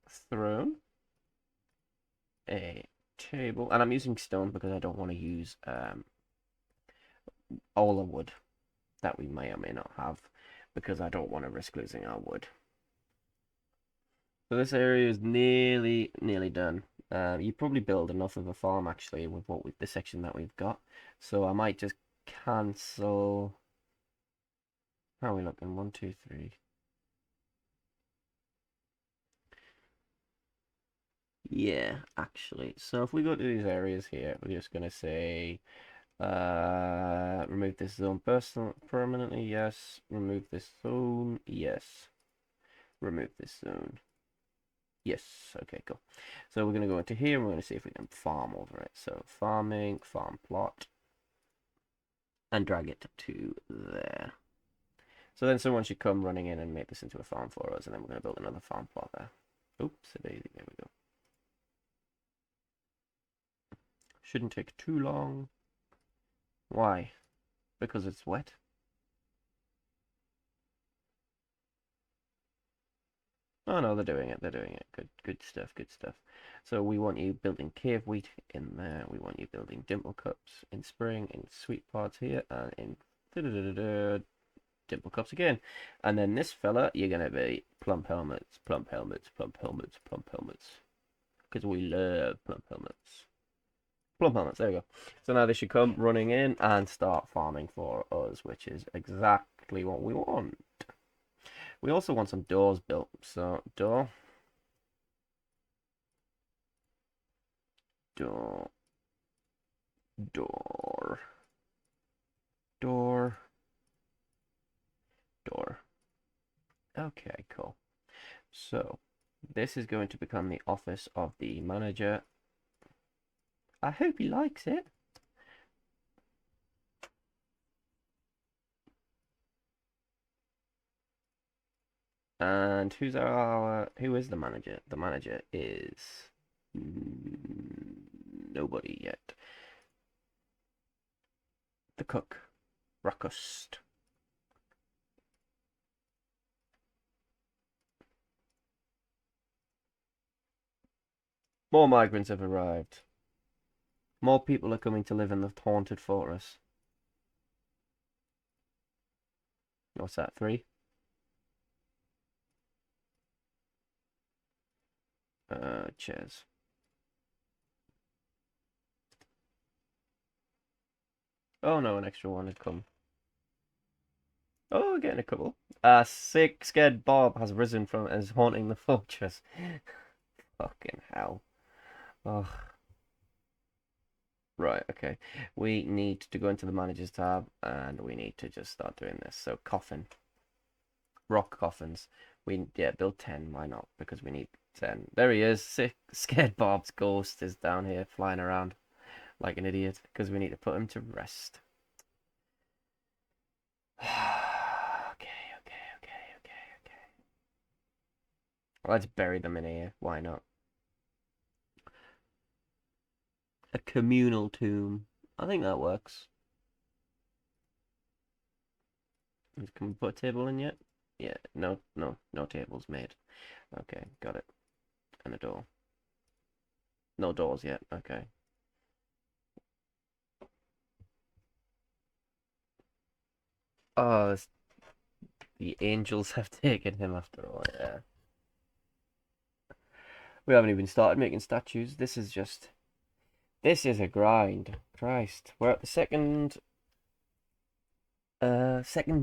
throne, a table, and I'm using stone because I don't want to use all the wood that we may or may not have because I don't want to risk losing our wood. So this area is nearly done. You probably build enough of a farm actually with the section that we've got. So I might just cancel. How are we looking? One, two, three. Yeah, actually. So if we go to these areas here, we're just gonna say remove this zone permanently, yes. Remove this zone, yes. Remove this zone. Yes, okay, cool. So we're going to go into here and we're going to see if we can farm over it. So farming, farm plot, and drag it to there. So then someone should come running in and make this into a farm for us, and then we're going to build another farm plot there. Oops, a daisy, there we go. Shouldn't take too long. Why? Because it's wet? Oh no, they're doing it, they're doing it. Good stuff, good stuff. So we want you building cave wheat in there. We want you building dimple cups in spring, in sweet pods here, and in dimple cups again. And then this fella, you're gonna be plump helmets, plump helmets, plump helmets, plump helmets. Because we love plump helmets. Plump helmets, there we go. So now they should come running in and start farming for us, which is exactly what we want. We also want some doors built. So door, door, door, door, door. Okay, cool. So this is going to become the office of the manager. I hope he likes it. And who is the manager? The manager is nobody yet. The cook, Rakust. More migrants have arrived. More people are coming to live in the haunted fortress. What's that? Three? Chairs. Oh no, an extra one had come. Oh, we're getting a couple. Sick, scared Bob has risen from as haunting the fortress. Fucking hell. Oh, right, okay. We need to go into the managers tab and we need to just start doing this. So coffin. Rock coffins. Yeah, build 10, why not? Because we need 10. There he is. Sick, scared Bob's ghost is down here flying around like an idiot because we need to put him to rest. Okay. Let's bury them in here. Why not? A communal tomb. I think that works. Can we put a table in yet? Yeah, no tables made. Okay, got it. And a door. No doors yet. Okay. Oh, the angels have taken him after all. Yeah. We haven't even started making statues. This is a grind. Christ. We're at the second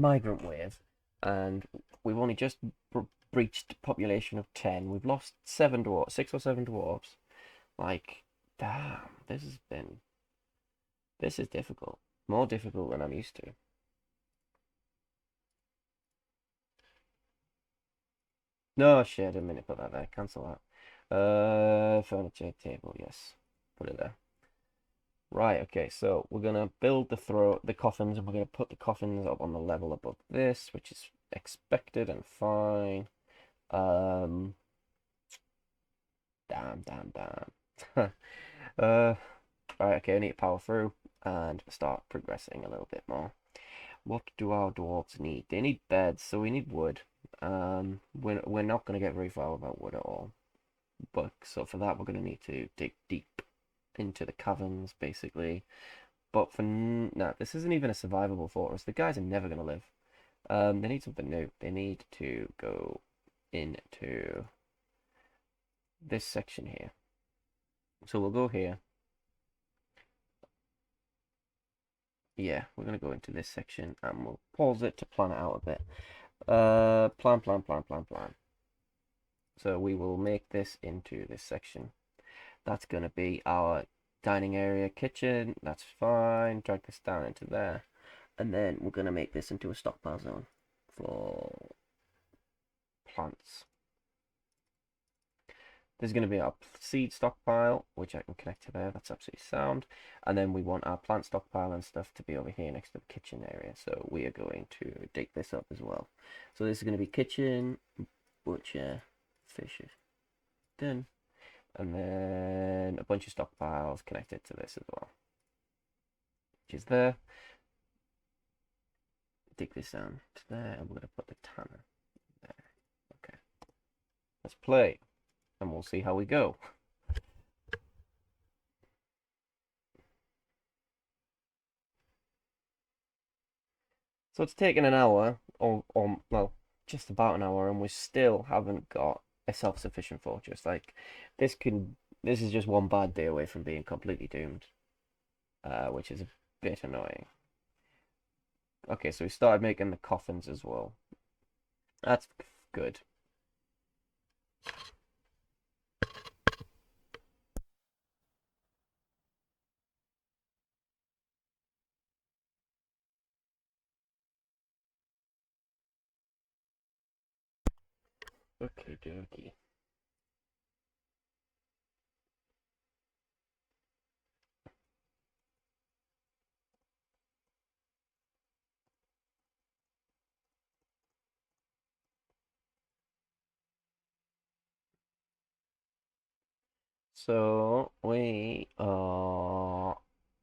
migrant wave and we've only just breached population of 10. We've lost 7 dwarves, 6 or 7 dwarves. Like, damn, this is difficult. More difficult than I'm used to. No shit, I didn't mean to put that there. Cancel that. Furniture table, yes. Put it there. Right, okay, so we're gonna build the coffins and we're gonna put the coffins up on the level above this, which is expected and fine. Um damn. uh right, okay, I need to power through and start progressing a little bit more. What do our dwarves need? They need beds, so we need wood. We're not gonna get very far without wood at all. But so for that, we're going to need to dig deep into the caverns, basically. But for no, this isn't even a survivable fortress. The guys are never going to live. They need something new. They need to go into this section here. So we'll go here. Yeah, we're going to go into this section and we'll pause it to plan it out a bit. Plan. So we will make this into this section. That's going to be our dining area, kitchen. That's fine. Drag this down into there. And then we're going to make this into a stockpile zone for plants. There's going to be our seed stockpile, which I can connect to there. That's absolutely sound. And then we want our plant stockpile and stuff to be over here next to the kitchen area. So we are going to dig this up as well. So this is going to be kitchen, butcher, fishes. Done. And then a bunch of stockpiles connected to this as well, which is there. Dig this down to there, and we're going to put the tanner there. Okay. Let's play, and we'll see how we go. So it's taken an hour, or well, just about an hour, and we still haven't got a self-sufficient fortress. Like, this is just one bad day away from being completely doomed, which is a bit annoying. Okay, so we started making the coffins as well. That's good. Okay, dokie. So we are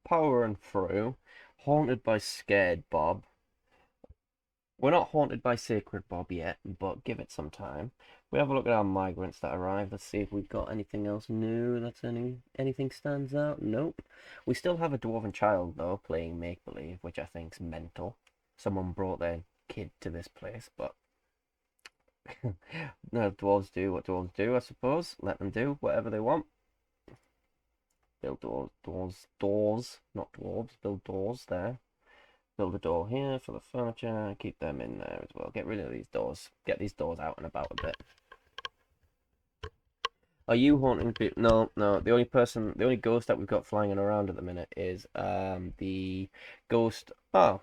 powering through, haunted by Scared Bob. We're not haunted by Sacred Bob yet, but give it some time. We have a look at our migrants that arrived. Let's see if we've got anything else new that's anything stands out. Nope. We still have a dwarven child though, playing make believe, which I think's mental. Someone brought their kid to this place, but no, dwarves do what dwarves do, I suppose. Let them do whatever they want. Build doors, not dwarves. Build doors there. Build a door here for the furniture. Keep them in there as well. Get rid of these doors. Get these doors out and about a bit. Are you haunting people? No, no. The only ghost that we've got flying around at the minute is the ghost. Oh,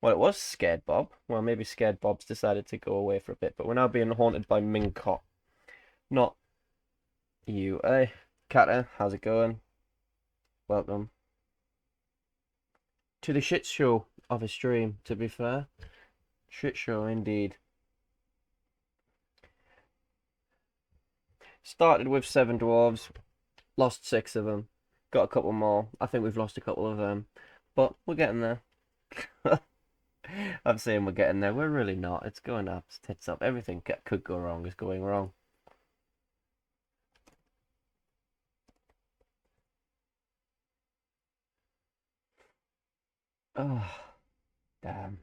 well, it was Scared Bob. Well, maybe Scared Bob's decided to go away for a bit, but we're now being haunted by Mincott. Not you. Hey, Katta, how's it going? Welcome to the shit show of a stream, to be fair. Shit show indeed. Started with 7 dwarves, lost 6 of them, got a couple more. I think we've lost a couple of them, but we're getting there. I'm saying we're getting there. We're really not. It's going up, tits up. Everything could go wrong is going wrong. Oh, damn.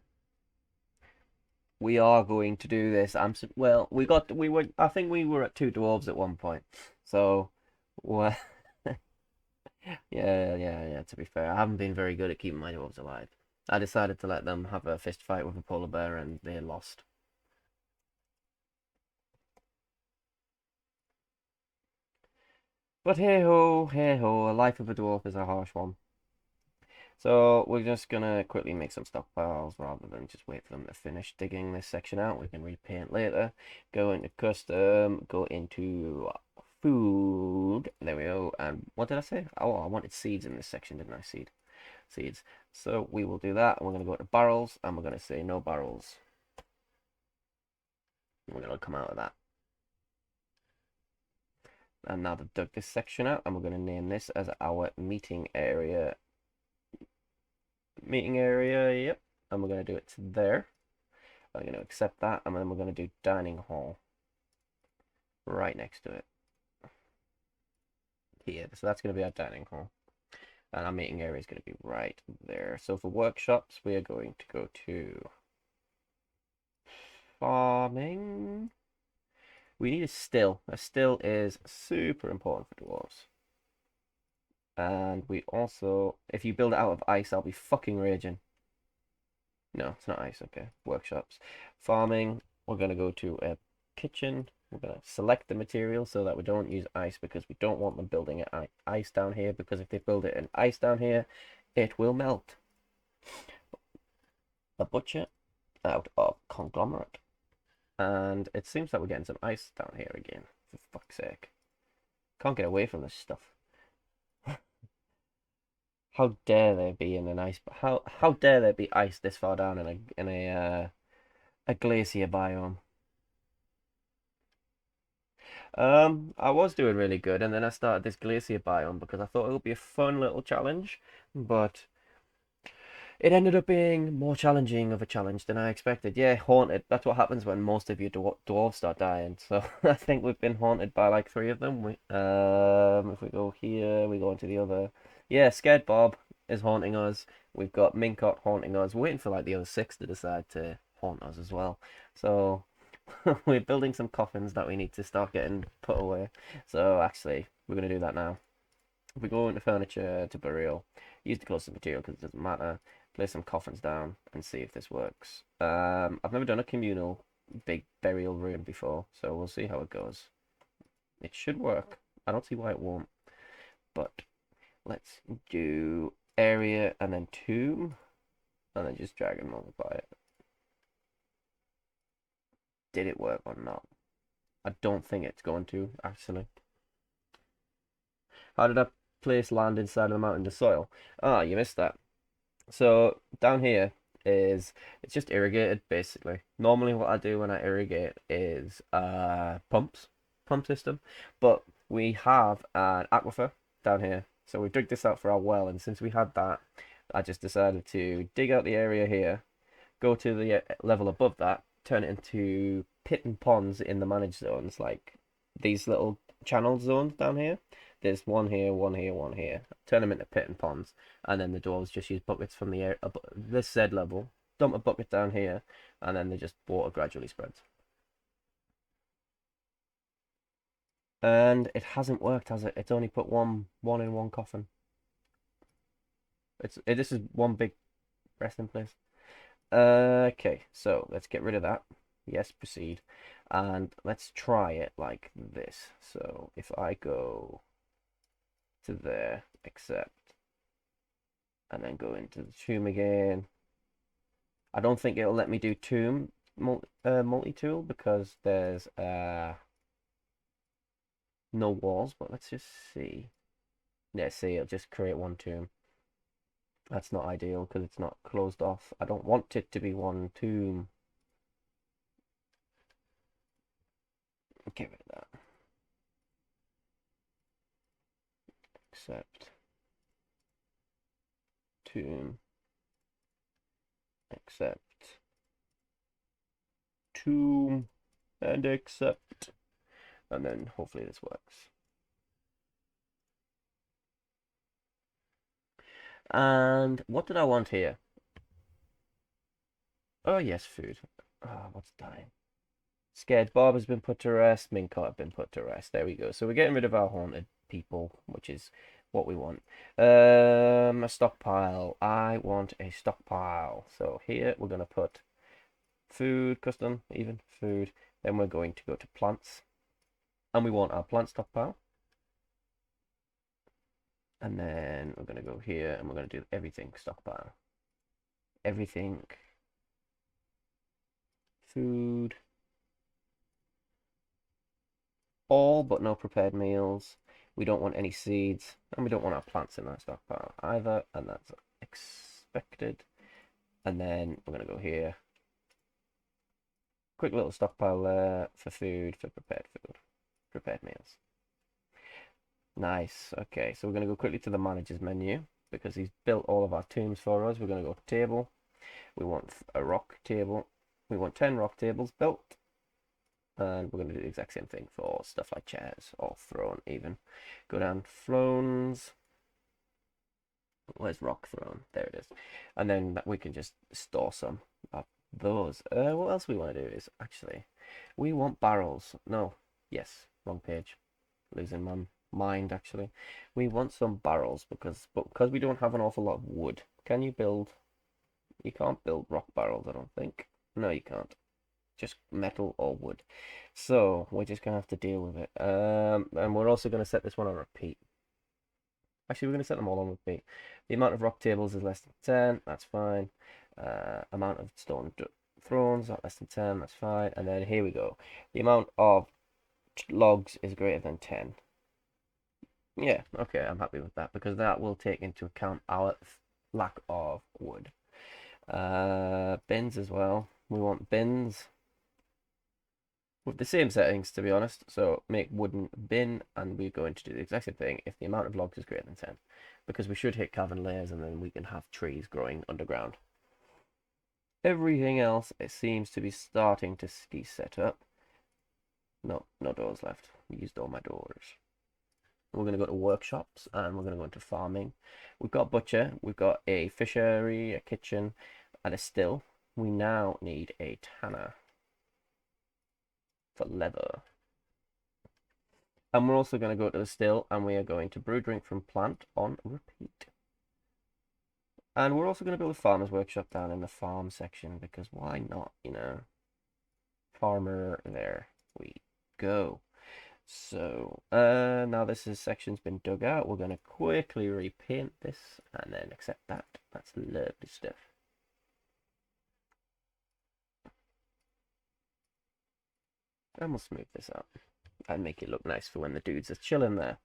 We are going to do this. Well, we were. I think we were at 2 dwarves at one point. So, well, yeah. To be fair, I haven't been very good at keeping my dwarves alive. I decided to let them have a fist fight with a polar bear, and they lost. But hey ho, a life of a dwarf is a harsh one. So we're just gonna quickly make some stockpiles rather than just wait for them to finish digging this section out. We can repaint later. Go into custom, go into food. There we go. And what did I say? Oh, I wanted seeds in this section, didn't I? Seeds. So we will do that. And we're gonna go to barrels, and we're gonna say no barrels. And we're gonna come out of that. And now they've dug this section out, and we're gonna name this as our meeting area. Yep, and we're going to do it to there. I'm going to accept that, and then we're going to do dining hall. right next to it here. So that's going to be our dining hall. And our meeting area is going to be right there. So for workshops, we are going to go to farming. We need a still. A still is super important for dwarves. And we also, if you build it out of ice, I'll be fucking raging. No, it's not ice. Okay, workshops. Farming, we're going to go to a kitchen. We're going to select the material so that we don't use ice because we don't want them building it ice down here, because if they build it in ice down here, it will melt. A butcher out of conglomerate. And it seems that we're getting some ice down here again, for fuck's sake. Can't get away from this stuff. How dare there be in an ice? How dare there be ice this far down in a glacier biome? I was doing really good, and then I started this glacier biome because I thought it would be a fun little challenge, but it ended up being more challenging of a challenge than I expected. Yeah, haunted. That's what happens when most of your dwarves start dying. So I think we've been haunted by like three of them. If we go here, we go into the other. Yeah, Scared Bob is haunting us. We've got Mincott haunting us. We're waiting for like the other six to decide to haunt us as well. So we're building some coffins that we need to start getting put away. So actually, we're gonna do that now. If we go into furniture to burial, use the closest material because it doesn't matter. Place some coffins down and see if this works. I've never done a communal big burial room before, so we'll see how it goes. It should work. I don't see why it won't. But let's do area and then tomb, and then just drag and multiply it. Did it work or not? I don't think it's going to, actually. How did I place land inside of the mountain to soil? Ah, you missed that. So down here is it's just irrigated basically. Normally what I do when I irrigate is pump system, but we have an aquifer down here. So we dug this out for our well, and since we had that, I just decided to dig out the area here, go to the level above that, turn it into pit and ponds in the managed zones, like these little channel zones down here. There's one here, one here, one here. Turn them into pit and ponds, and then the dwarves just use buckets from the air, this said level, dump a bucket down here, and then they just water gradually spreads. And it hasn't worked, has it? It's only put one in one coffin. This is one big resting place. Okay, so let's get rid of that. Yes, proceed. And let's try it like this. So if I go to there, accept, and then go into the tomb again. I don't think it'll let me do tomb multi-tool because there's no walls, but let's just see. Yeah, see, it'll just create one tomb. That's not ideal because it's not closed off. I don't want it to be one tomb. Get rid of that. Accept. Tomb. Accept. Tomb. And accept. And then hopefully this works. And what did I want here? Oh yes, food. Ah, what's dying? Scared Bob has been put to rest. Mincott have been put to rest. There we go. So we're getting rid of our haunted people, which is what we want. A stockpile. I want a stockpile. So here we're going to put food, custom, even food. Then we're going to go to plants. And we want our plant stockpile. And then we're going to go here and we're going to do everything stockpile. Everything. Food. All but no prepared meals. We don't want any seeds, and we don't want our plants in that stockpile either, and that's expected. And then we're going to go here. Quick little stockpile there for food, for prepared meals. Nice. Okay, so we're going to go quickly to the manager's menu because he's built all of our tombs for us. We're going to go to table. We want a rock table. We want 10 rock tables built. And we're going to do the exact same thing for stuff like chairs or throne even. Go down thrones. Where's rock throne? There it is. And then we can just store some of those. What else we want to do is actually, we want barrels. No, yes, wrong page. Losing my mind actually. We want some barrels because we don't have an awful lot of wood. Can you build? You can't build rock barrels, I don't think. No, you can't. Just metal or wood. So we're just gonna have to deal with it. And we're also gonna set this one on repeat. Actually, we're gonna set them all on repeat. The amount of rock tables is less than 10. That's fine. Amount of stone thrones not less than 10. That's fine. And then here we go. The amount of logs is greater than 10. Yeah, okay, I'm happy with that because that will take into account our lack of wood. Bins as well. We want bins with the same settings, to be honest. So make wooden bin, and we're going to do the exact same thing if the amount of logs is greater than 10, because we should hit cavern layers, and then we can have trees growing underground. Everything else, it seems to be starting to ski set up. No doors left. We used all my doors. We're going to go to workshops, and we're going to go into farming. We've got butcher, we've got a fishery, a kitchen, and a still. We now need a tanner for leather. And we're also going to go to the still, and we are going to brew drink from plant on repeat. And we're also going to build a farmer's workshop down in the farm section, because why not, you know? Farmer, there we go. So, now section's been dug out. We're going to quickly repaint this, and then accept that. That's lovely stuff. And we'll smooth this out and make it look nice for when the dudes are chilling there.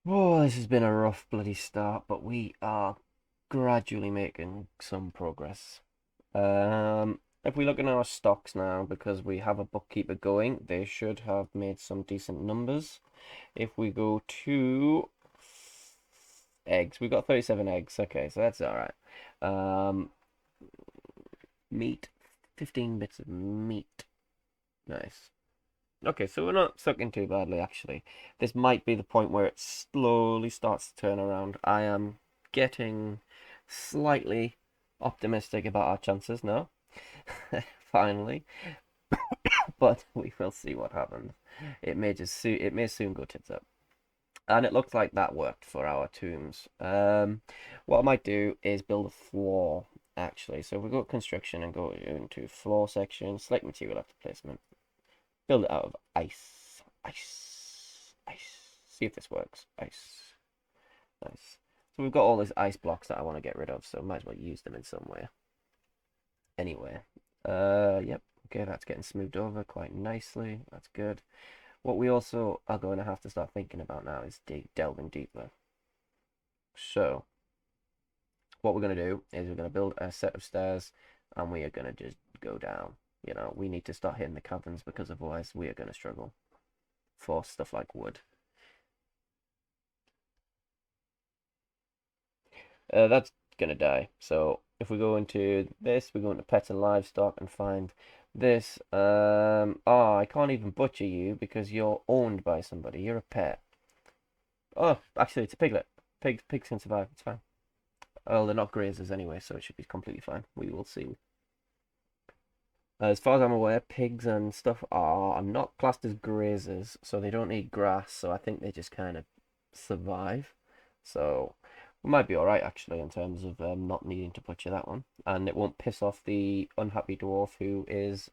Oh, this has been a rough bloody start, but we are gradually making some progress. If we look at our stocks now, because we have a bookkeeper going, they should have made some decent numbers. If we go to eggs, we've got 37 eggs. Okay, so that's all right. Meat, 15 bits of meat. Nice. Okay, so we're not sucking too badly, actually. This might be the point where it slowly starts to turn around. I am getting slightly optimistic about our chances now, finally, but we will see what happens. It may soon go tits up. And it looks like that worked for our tombs. What I might do is build a floor, actually. So if we go to construction and go into floor section, select material after placement. Build it out of ice. Ice. See if this works. Ice. Nice. So we've got all these ice blocks that I want to get rid of, so might as well use them in some way. Anyway. Yep. Okay, that's getting smoothed over quite nicely. That's good. What we also are going to have to start thinking about now is delving deeper. So, what we're going to do is we're going to build a set of stairs, and we are going to just go down. You know, we need to start hitting the caverns, because otherwise we are going to struggle for stuff like wood. That's going to die. So if we go into this, we go into pets and livestock and find this. I can't even butcher you because you're owned by somebody. You're a pet. Oh, actually, it's a piglet. Pigs can survive. It's fine. Well, they're not grazers anyway, so it should be completely fine. We will see. As far as I'm aware, pigs and stuff are not classed as grazers, so they don't eat grass, so I think they just kind of survive. So we might be alright, actually, in terms of not needing to butcher that one. And it won't piss off the unhappy dwarf who is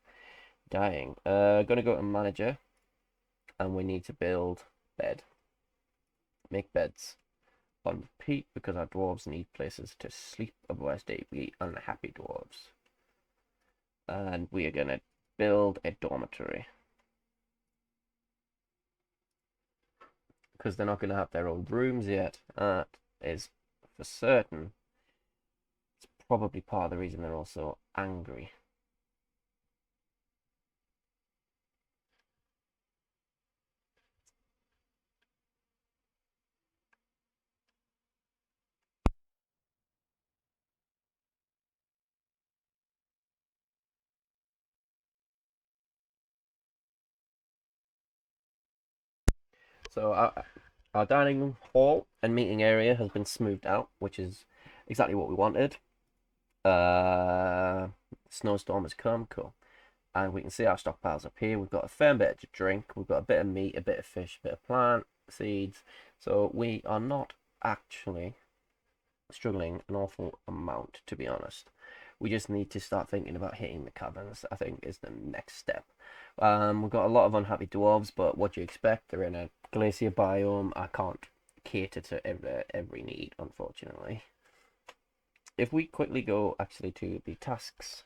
dying. Gonna go to manager, and we need to build bed. Make beds on repeat, because our dwarves need places to sleep, otherwise they'd be unhappy dwarves. And we are going to build a dormitory, because they're not going to have their own rooms yet. That is for certain. It's probably part of the reason they're also angry. So our dining hall and meeting area has been smoothed out, which is exactly what we wanted. Snowstorm has come, cool. And we can see our stockpiles up here. We've got a fair bit to drink. We've got a bit of meat, a bit of fish, a bit of plant, seeds. So we are not actually struggling an awful amount, to be honest. We just need to start thinking about hitting the caverns, I think, is the next step. We've got a lot of unhappy dwarves, but what do you expect? They're in a glacier biome. I can't cater to every need, unfortunately. If we quickly go actually to the tasks,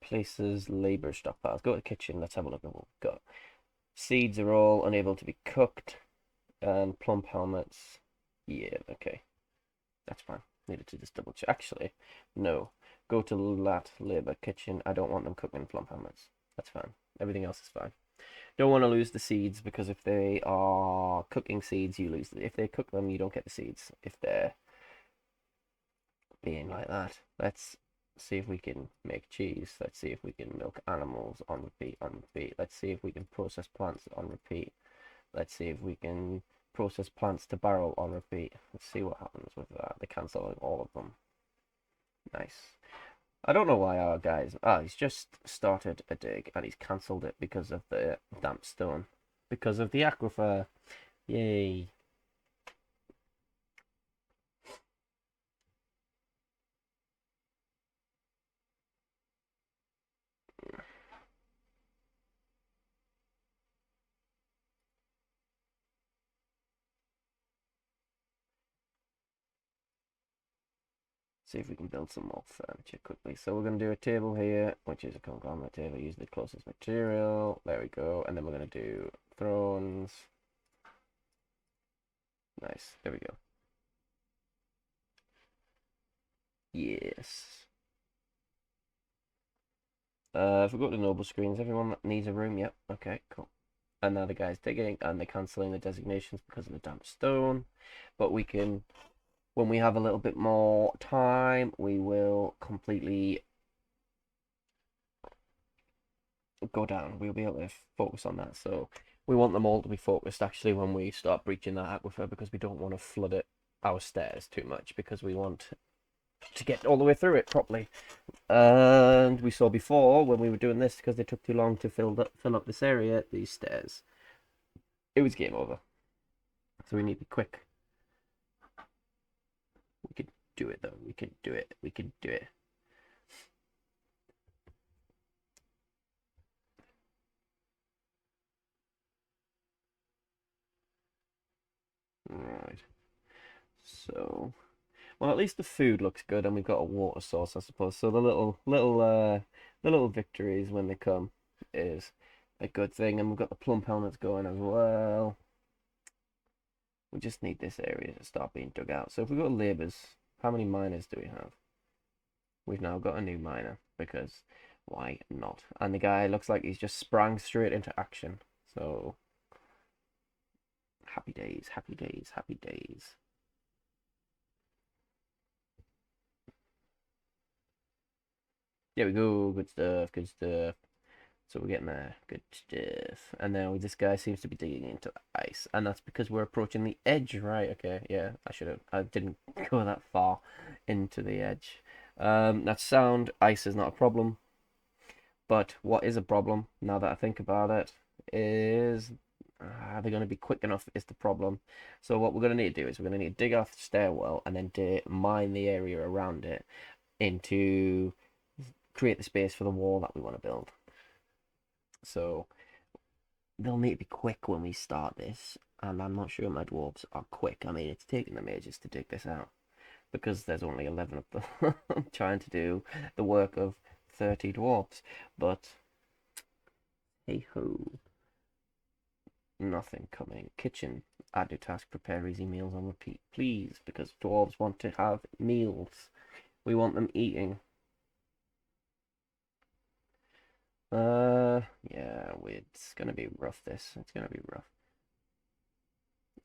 places, labor stockpiles, go to the kitchen, let's have a look at what we've got. Seeds are all unable to be cooked, and plump helmets. Yeah, okay, that's fine. Needed to just double check. Actually, no. Go to lat labor kitchen. I don't want them cooking plump helmets. That's fine. Everything else is fine. Don't want to lose the seeds because if they are cooking seeds, you lose them. If they cook them, you don't get the seeds. If they're being like that, let's see if we can make cheese. Let's see if we can milk animals on repeat, on repeat. Let's see if we can process plants on repeat. Let's see if we can process plants to barrel on repeat. Let's see what happens with that. They're cancelling all of them. Nice. I don't know why our guys. He's just started a dig and he's cancelled it because of the damp stone. Because of the aquifer. Yay. See if we can build some more furniture quickly. So we're going to do a table here, which is a conglomerate table. Use the closest material. There we go. And then we're going to do thrones. Nice. There we go. Yes. If we go to noble screens, everyone that needs a room. Yep. Okay, cool. And now the guy's digging and they're cancelling the designations because of the damp stone. But we can, when we have a little bit more time, we will completely go down. We'll be able to focus on that. So we want them all to be focused actually when we start breaching that aquifer because we don't want to flood it our stairs too much because we want to get all the way through it properly. And we saw before when we were doing this because they took too long to fill up this area, these stairs. It was game over. So we need to be quick. We could do it though. We could do it. We could do it. Right. So, well, at least the food looks good, and we've got a water source, I suppose. So the little victories when they come is a good thing, and we've got the plump helmets going as well. We just need this area to start being dug out. So if we go to labours, how many miners do we have? We've now got a new miner because why not? And the guy looks like he's just sprang straight into action. So happy days, happy days, happy days. There we go, good stuff, good stuff. So we're getting there, good stuff. And now this guy seems to be digging into ice, and that's because we're approaching the edge, right? Okay, yeah, I didn't go that far into the edge. That's sound. Ice is not a problem, but what is a problem now that I think about it is are they going to be quick enough is the problem. So what we're going to need to do is we're going to need to dig off the stairwell and then mine the area around it into create the space for the wall that we want to build. So they'll need to be quick when we start this, and I'm not sure my dwarves are quick. I mean, it's taken them ages to dig this out because there's only 11 of them trying to do the work of 30 dwarves. But hey ho, nothing coming. Kitchen, add new task, prepare easy meals on repeat, please, because dwarves want to have meals. We want them eating. Yeah, it's gonna be rough. It's gonna be rough.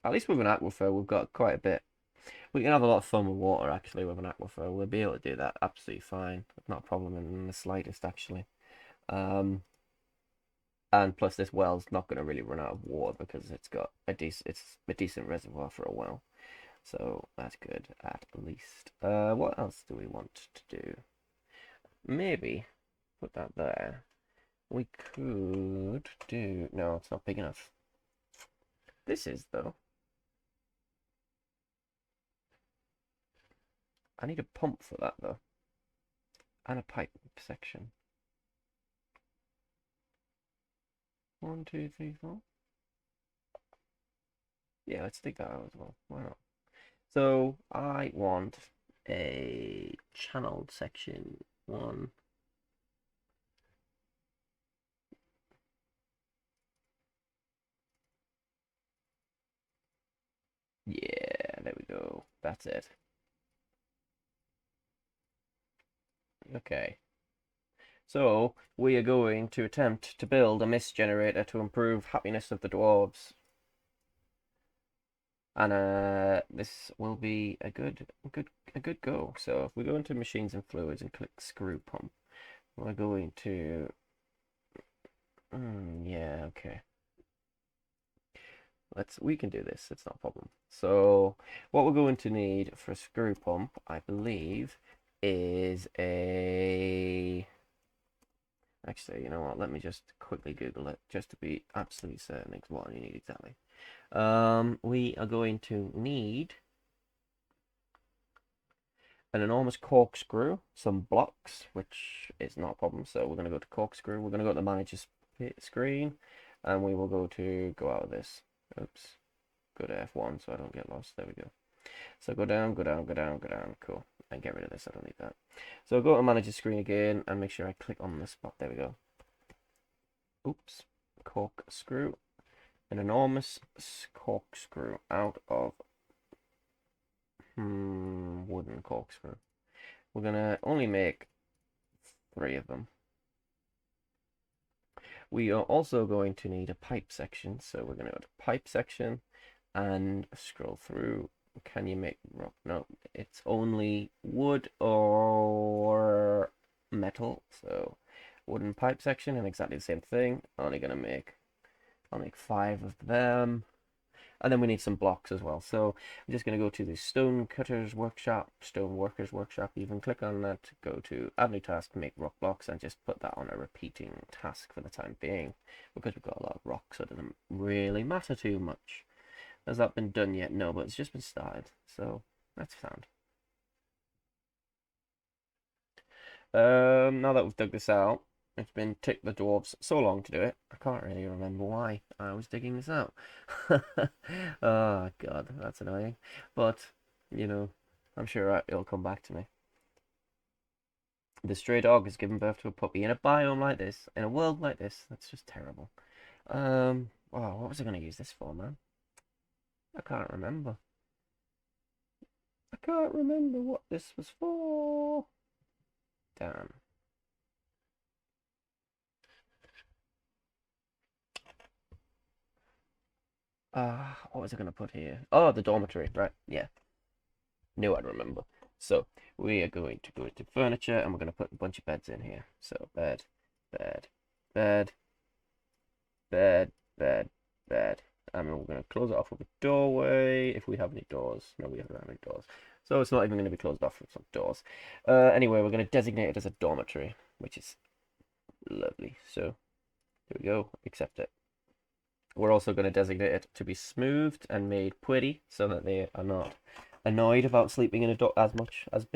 At least with an aquifer, we've got quite a bit. We can have a lot of fun with water actually with an aquifer. We'll be able to do that absolutely fine. Not a problem in the slightest actually. Um, and plus this well's not going to really run out of water because it's a decent reservoir for a well. So that's good at least. What else do we want to do? Maybe put that there. We could do... No, it's not big enough. This is, though. I need a pump for that, though. And a pipe section. 1, 2, 3, 4. Yeah, let's dig that out as well. Why not? So, I want a channeled section 1. Yeah, there we go. That's it. Okay. So, we are going to attempt to build a mist generator to improve happiness of the dwarves. And this will be a good go. So if we go into machines and fluids and click screw pump, we're going to yeah, okay. We can do this, it's not a problem. So what we're going to need for a screw pump, I believe, is a... Actually, you know what, let me just quickly Google it, just to be absolutely certain what you need exactly. We are going to need an enormous corkscrew, some blocks, which is not a problem. So we're going to go to corkscrew. We're going to go to the manager's screen, and we will go out of this. Oops. Go to F1 so I don't get lost. There we go. So go down, go down, go down, go down. Cool. And get rid of this. I don't need that. So go to manager's screen again and make sure I click on the spot. There we go. Oops. Corkscrew. An enormous corkscrew out of wooden corkscrew. We're going to only make 3 of them. We are also going to need a pipe section, so we're going to go to pipe section and scroll through. Can you make rock? No, it's only wood or metal, so wooden pipe section and exactly the same thing. I'll make 5 of them. And then we need some blocks as well. So I'm just going to go to the stone cutters workshop, stone workers workshop. Even click on that, go to add new task, make rock blocks, and just put that on a repeating task for the time being, because we've got a lot of rocks, so it doesn't really matter too much. Has that been done yet? No, but it's just been started, so that's sound. Now that we've dug this out, it's been took the dwarves so long to do it, I can't really remember why I was digging this out. Oh god, that's annoying. But, you know, I'm sure it'll come back to me. The stray dog has given birth to a puppy in a biome like this, in a world like this. That's just terrible. Oh, what was I going to use this for, man? I can't remember. I can't remember what this was for. Damn. What was I going to put here? Oh, the dormitory, right, yeah. Knew I'd remember. So, we are going to go into furniture, and we're going to put a bunch of beds in here. So, bed, bed, bed, bed, bed, bed. And then we're going to close it off with a doorway, if we have any doors. No, we don't have any doors. So it's not even going to be closed off with some doors. Anyway, we're going to designate it as a dormitory, which is lovely. So, there we go, accept it. We're also going to designate it to be smoothed and made pretty so that they are not annoyed about sleeping in as much as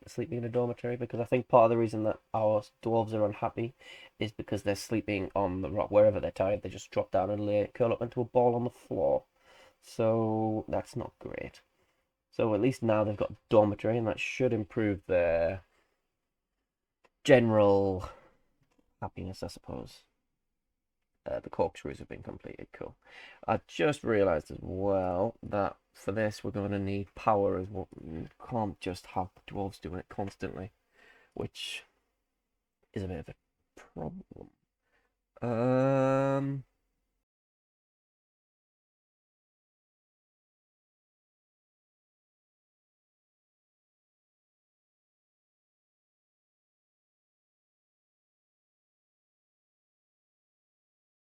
sleeping in a dormitory, because I think part of the reason that our dwarves are unhappy is because they're sleeping on the rock. Wherever they're tired, they just drop down and curl up into a ball on the floor. So that's not great. So at least now they've got dormitory, and that should improve their general happiness, I suppose. the corkscrews have been completed. Cool. I just realised as well that for this we're going to need power as well. We can't just have the dwarves doing it constantly, which is a bit of a problem.